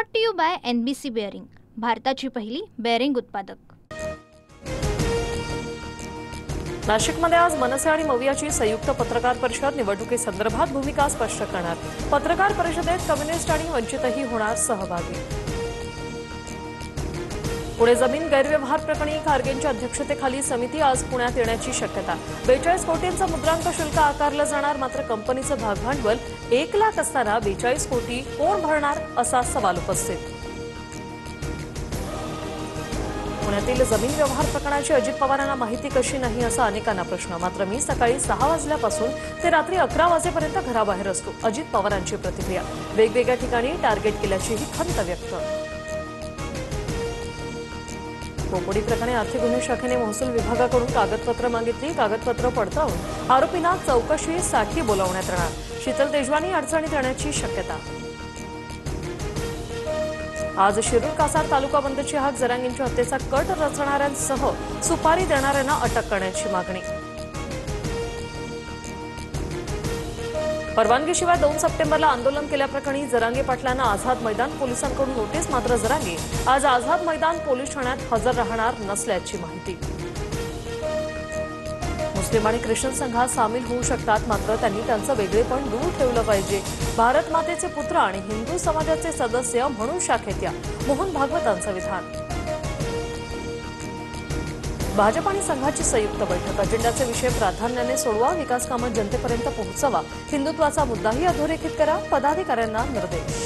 Brought to you by NBC bearing, भारताची पहिली bearing उत्पादक। नाशिकमध्ये आज मनसे आणि मवियाची संयुक्त पत्रकार परिषद निवडणुकीसंदर्भात भूमिका स्पष्ट करणार। पत्रकार परिषदेत कम्युनिस्ट आणि वंचितही होणार सहभागी। पुणे जमीन गैरव्यवहार प्रकरणी खारगेंच्या अध्यक्षतेखाली समिती आज पुण्यात येण्याची शक्यता। 42 कोटींचं मुद्रांक शुल्क आकारलं जाणार, मात्र कंपनीचं भागभांडवल 1 लाख असताना 42 कोटी कोण भरणार असा सवाल उपस्थित। पुण्यातील जमीन व्यवहार प्रकरणाची अजित पवारांना माहिती कशी नाही असा अनेकांना प्रश्न। मात्र मी सकाळी 6 वाजल्यापासून ते रात्री 11 वाजेपर्यंत घराबाहेर असतो, अजित पवारांची प्रतिक्रिया। वेगवेगळ्या ठिकाणी टार्गेट केल्याचीही खंत व्यक्त। कोकोडी प्रकरणी आर्थिक गुन्हे शाखेने महसूल विभागाकडून कागदपत्र मागितली। कागदपत्र पडताळून आरोपींना चौकशीसाठी बोलावण्यात येणार। शीतल तेजवानी अडचणीत येण्याची शक्यता। आज शिरूर कासार तालुका बंदची हाक, जरांगींच्या हत्येचा कट रचणाऱ्यांसह सुपारी देणाऱ्यांना अटक करण्याची मागणी। परवानगीशिवाय 2 सप्टेंबरला आंदोलन केल्याप्रकरणी जरांगे पाटलांना आझाद मैदान पोलिसांकडून नोटीस, मात्र जरांगे आज आझाद मैदान पोलीस ठाण्यात हजर राहणार नसल्याची माहिती। मुस्लिम आणि ख्रिश्चन संघात सामील होऊ शकतात, मात्र त्यांनी त्यांचं वेगळेपण दूर ठेवलं पाहिजे। भारत मातेचे पुत्र आणि हिंदू समाजाचे सदस्य म्हणून शाखेत या, मोहन भागवतांचं विधान। भाजप आणि संघाची संयुक्त बैठक, अजेंड्याचे विषय प्राधान्याने सोडवा, विकास कामं जनतेपर्यंत पोहोचवा, हिंदुत्वाचा मुद्दाही अधोरेखित करा, पदाधिकाऱ्यांना निर्देश।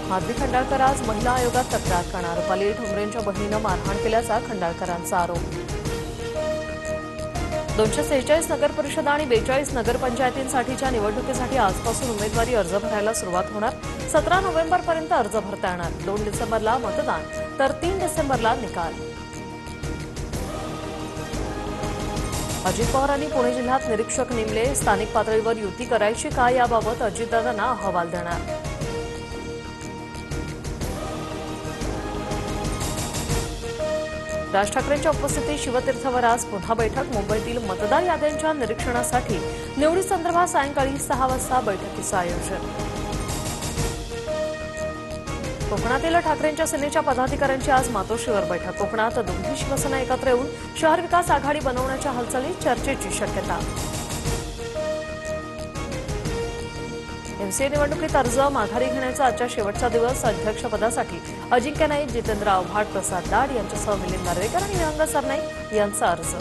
माधवी खंडाळकर आज महिला आयोगात तक्रार करणार, रुपाली ठोंबरेंच्या बहिणीनं मारहाण केल्याचा खंडाळकरांचा आरोप। 246 नगर परिषदा आणि 42 नगरपंचायतींसाठीच्या निवडणुकीसाठी आजपासून उमेदवारी अर्ज भरायला सुरुवात होणार। 17 नोव्हेंबरपर्यंत अर्ज भरता येणार। 2 डिसेंबरला मतदान तर 3 डिसेंबरला निकाल। अजित पवारांनी पुणे जिल्ह्यात निरीक्षक नेमले, स्थानिक पातळीवर युती करायची का याबाबत अजितदादांना अहवाल देणार। राज ठाकरेंच्या उपस्थितीत शिवतीर्थवर आज पुन्हा बैठक। मुंबईतील मतदार याद्यांच्या निरीक्षणासाठी निवडीसंदर्भात सायंकाळी 6 वाजता बैठकीचं आयोजन। कोकणातील ठाकरेंच्या सेनेच्या पदाधिकाऱ्यांची आज मातोश्रीवर बैठक। कोकणात दोन्ही शिवसेना एकत्र येऊन शहर विकास आघाडी बनवण्याच्या हालचाली, चर्चेची शक्यता। MCA निवडणुकीत अर्ज माघारी घेण्याचा आजच्या शेवटचा दिवस। अध्यक्षपदासाठी अजिंक्य नाईक, जितेंद्र आव्हाड, प्रसाद लाड यांच्यासह मिलिंद नार्वेकर आणि विहंग सरनाईक यांचा अर्ज।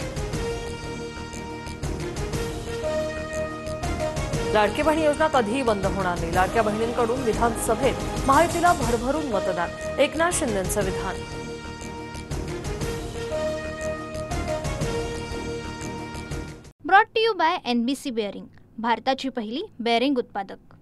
लाडकी बहीण योजना कधीही बंद होणार नाही, लाडक्या बहिणींकडून विधानसभेत महायुतीला भरभरून मतदान, एकनाथ शिंदेंचं विधान। Brought to you by NBC bearing, भारताची पहिली बेअरिंग उत्पादक।